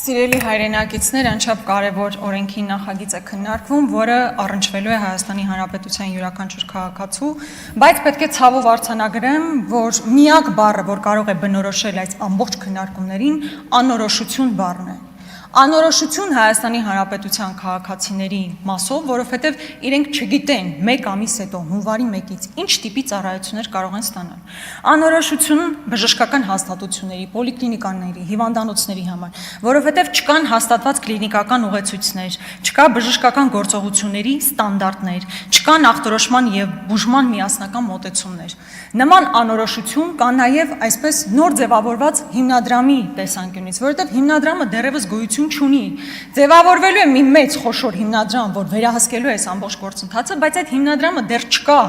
Սիրելի հայրենակիցներ, անչափ կարևոր օրենքի նախագիծ է քննարկվում, որը առնչվելու է Հայաստանի Հանրապետության յուրաքանչյուր քաղաքացու, բայց պետք է ցավով արձանագրեմ, որ միակ բառը, որ կարող է բնորոշել այս ամբողջ քննարկումներին, անորոշություն բառն է։ Անորոշություն Հայաստանի Հանրապետության քաղաքացիների մասով, որովհետև իրենք չգիտեն մեկ ամիս հետո հունվարի 1-ից ինչ տիպի ծառայություններ կարող են ստանալ։ Անորոշություն բժշկական հաստատությունների, պոլիկլինիկաների, հիվանդանոցների համար, որովհետև չկան հաստատված կլինիկական ուղեցույցներ, չկա բժշկական գործողությունների ստանդարտներ, չկան ախտորոշման եւ բուժման միասնական մոտեցումներ։ Նման անորոշություն կա նաև այսպես նոր ձևավորված հիմնադրամի տեսանկյունից, որովհետև հիմնադրամը դեռևս գոյություն չունի։ Ձևավորվելու է մի մեծ խոշոր հիմնադրամ, որ վերահսկելու է այս ամբողջ գործընթացը, բայց այդ հիմնադրամը դեռ չկա։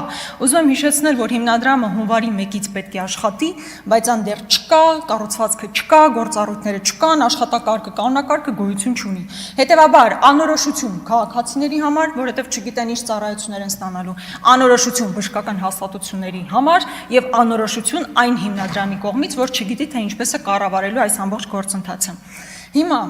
Ուզում եմ հիշեցնել, որ հիմնադրամը հունվարի 1-ից պետք է աշխատի, բայց ան դեռ չկա, կառուցվածքը չկա, գործառույթները չկան, աշխատակարգը, կանոնակարգը գոյություն չունի։ Հետևաբար անորոշություն քաղաքացիների համար, որովհետև չգիտեն ինչ ծառայություններ են ստանալու, անորոշություն բժշկական հաստատությունների համար եւ անորոշություն այն հիմնադրամի կողմից, որ չգիտի թե ինչպես է կառավարելու այս ամբողջ գործընթացը։ Հիմա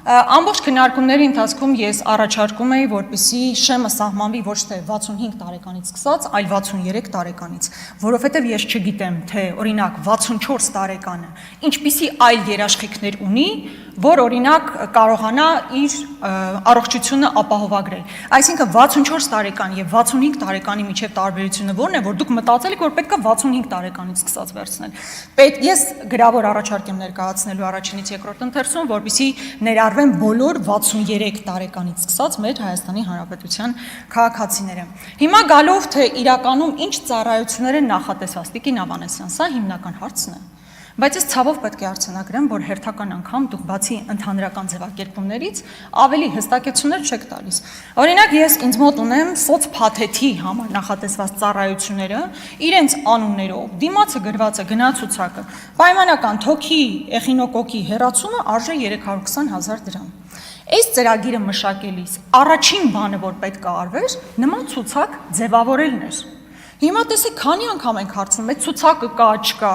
ամբողջ քննարկումների ընթացքում ես առաջարկում էի, որպեսզի շեմը սահմանվի ոչ թե 65 տարեկանից սկսած, այլ 63 տարեկանից, որովհետև ես չգիտեմ, թե օրինակ 64 տարեկանը ինչպիսի այլ երաշխիքներ ունի, որ օրինակ կարողանա իր առողջությունը ապահովագրել։ Այսինքն 64 տարեկան եւ 65 տարեկանի միջև տարբերությունը ո՞րն է, որ դուք մտածել եք, որ պետք է 65 տարեկանից սկսած վերցնել։ Ես գրավոր առաջարկ եմ ներկայացնելու առաջինից երկրորդ ընթերցում, որպեսզի ներառվեն բոլոր 63 տարեկանից սկսած մեր Հայաստանի Հանրապետության քաղաքացիները։ Հիմա գալով թե իրականում ինչ ծառայություններ են նախատեսված, Տիկին Ավանեսյան, սա հիմնական հարցն է։ Բայց ես ցավով պետք է արձանագրեմ, որ հերթական անգամ դուք բացի ընդհանրական ձևակերպումներից ավելի հստակեցումներ չեք տալիս։ Օրինակ ես ինձ մոտ ունեմ սոցփաթեթի համար նախատեսված ծառայությունները, իրենց անուններով, դիմացը գրված է գնացուցակը, պայմանական թոքի, էխինոկոկի հեռացումը արժե 320,000 դրամ։ Այս ծրագիրը մշակելիս առաջին բանը, որ պետք է արվեր, նման ցուցակ ձևավորելն էր։ Հիմա տեսեք, քանի անգամ ենք հարցնում, այդ ցուցակը կա, չկա։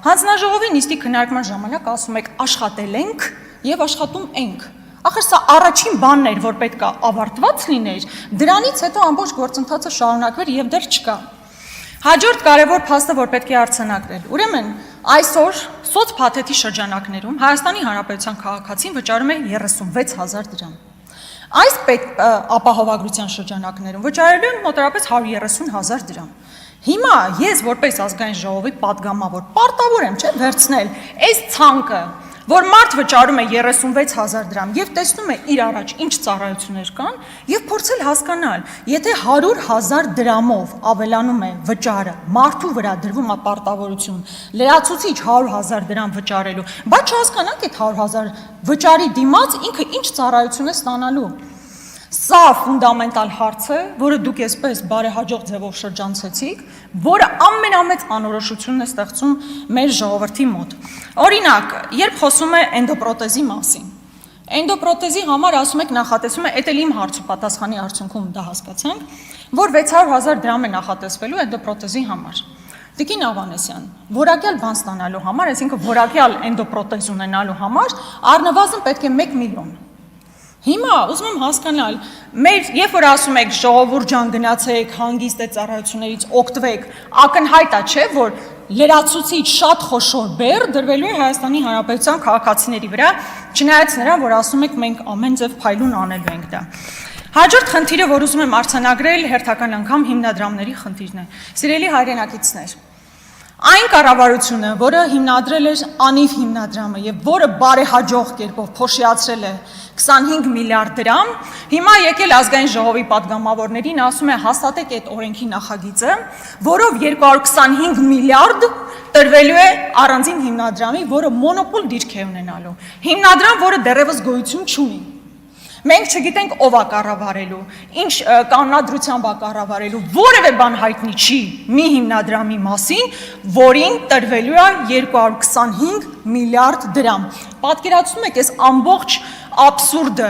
Հանձնաժողովի նիստի քննարկման ժամանակ ասում եք աշխատել ենք եւ աշխատում ենք։ Ախր սա առաջին բանն էր, որ պետք է ավարտված լիներ, դրանից հետո ամբողջ գործընթացը շարունակվեր եւ դեռ չկա։ Հաջորդ կարևոր փաստը, որ պետք է արձանագրել։ Ուրեմն այսօր սոցփաթեթի շրջանակներում Հայաստանի Հանրապետության քաղաքացին վճարում է 36,000 դրամ։ Այս ապահովագրության շրջանակներում վճարելու են մոտավորապես 130,000 դրամ։ Հիմա ես որպես ազգային ժողովի պատգամավոր պարտավոր եմ, չէ՞, վերցնել այս ցանկը, որ մարդ վճարում է 36,000 դրամ եւ տեսնում է իր առաջ ինչ ծառայություններ կան եւ փորձել հասկանալ, եթե 100,000 դրամով ավելանում է վճարը, մարդու վրա դրվում է պարտավորություն, լրացուցիչ 100,000 դրամ վճարելու, բայց չհասկանանք այդ 100,000 վճարի դիմաց ինքը ինչ ծառայություն է ստանալու։ Սա ֆունդամենտալ հարց է, որը դուք այսպես բարեհաջող ձևով շրջանցեցիք, որը ամենամեծ անորոշությունն է ստեղծում մեր ժողովրդի մոտ։ Օրինակ, երբ խոսում է էնդոպրոթեզի մասին, էնդոպրոթեզի համար ասում եք նախատեսում է, էդ էլ իմ հարցու պատասխանի արդյունքում դա հասկացանք, որ 600,000 դրամ է նախատեսվելու էնդոպրոթեզի համար։ Տիկին Ավանեսյան, որակյալ բան ստանալու համար, այսինքն որակյալ էնդոպրոթեզ ունենալու համար, առնվազն պետք է 1 միլիոն։ Հիմա ուզում եմ հասկանալ, երբ որ ասում եք ժողովուրդ ջան գնացեք, հանգիստ է ծառայություններից օգտվեք, ակնհայտ է, չէ, որ լրացուցիչ շատ խոշոր բեռ դրվելու է Հայաստանի Հանրապետության քաղաքացիների վրա, չնայած նրան, որ ասում եք մենք ամեն ձև փայլուն անելու ենք դա։ Հաջորդ խնդիրը, որ ուզում եմ արձանագրել, հերթական անգամ հիմնադրամների խնդիրն է։ Սիրելի հայրենակիցներ, այն կառավարությունը, որը հիմնադրել էր անիվ հիմնադրամը եւ որը բարեհաջող կերպով փոշիացրել է 25 միլիարդ դրամ, հիմա եկել ազգային ժողովի պատգամավորներին ասում է հաստատեք այդ օրենքի նախագիծը, որով 225 միլիարդ տրվելու է առանձին հիմնադրամի, որը մոնոպոլ դիրք է ունենալու։ Հիմնադրամ, որը դեռևս գոյություն չունի։ Մենք չգիտենք ով է կառավարելու, ինչ կանոնադրությամբ է կառավարելու, որևէ բան հայտնի չի մի հիմնադրամի մասին, որին տրվելու է 225 միլիարդ դրամ։ Պատկերացնում եք այս ամբողջ աբսուրդը,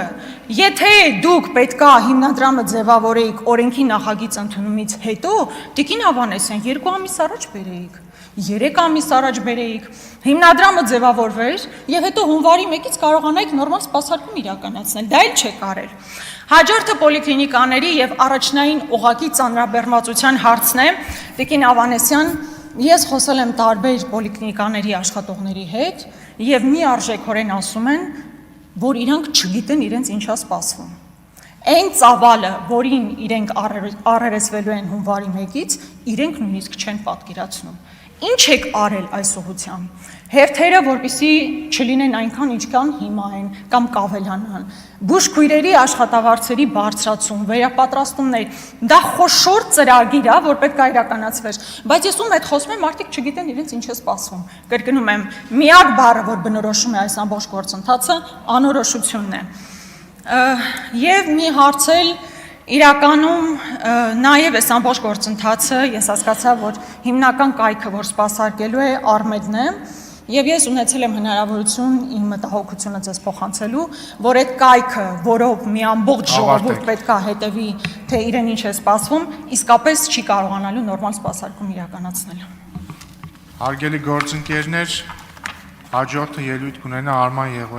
եթե դուք պետքա հիմնադրամը ձևավորեիք օրենքի նախագիծ ընդունումից հետո, Տիկին Ավանեսյան, 2 ամիս առաջ բերեիք։ 3 ամիս առաջ բերեիք, հիմնադրամը ձևավորվեր եւ հետո հունվարի 1-ից կարողանայիք նորմալ սպասարկում իրականացնել։ Դա էլ չեք արել։ Հաջորդը պոլիկլինիկաների եւ առաջնային օղակի ծանրաբեռնվածության հարցն է։ Տիկին Ավանեսյան, ես խոսել եմ տարբեր պոլիկլինիկաների աշխատողների հետ եւ միարժեքորեն ասում են, որ իրանք չգիտեն իրենց ինչա սպասվում։ Այն ծավալը, որին իրենք առերեսվելու են հունվարի 1-ից, իրենք նույնիսկ չեն պատկերացնում։ Ինչ եք արել այս ուղղությամբ։ Հերթերը, որպեսզի չլինեն այնքան, ինչքան հիմա են կամ կավելանան։ Բուժքույրերի աշխատավարձերի բարձրացում, վերապատրաստումներ, դա խոշոր ծրագիր է, որ պետք է իրականացվեր, բայց ես ում հետ խոսում եմ, մարդիկ չգիտեն իրենց ինչ է սպասվում։ Կրկնում եմ, միակ բառը, որ բնորոշում է այս ամբողջ գործընթացը, անորոշությունն է։ Եվ մի հարց էլ իրականում նաև այս ամբողջ գործընթացը ես հասկացա, որ հիմնական կայքը, որ սպասարկելու է Արմեդն է, եւ ես ունեցել եմ հնարավորություն իմ մտահոգությունը ձեզ փոխանցելու, որ այդ կայքը, որով մի ամբողջ ժողովուրդ պետք է հետևի, թե իրեն ինչ է սպասվում, իսկապես չի կարողանալու նորմալ սպասարկում իրականացնել։ Հարգելի գործընկերներ, հաջորդը ելույթ կունենա Արման Եղոյան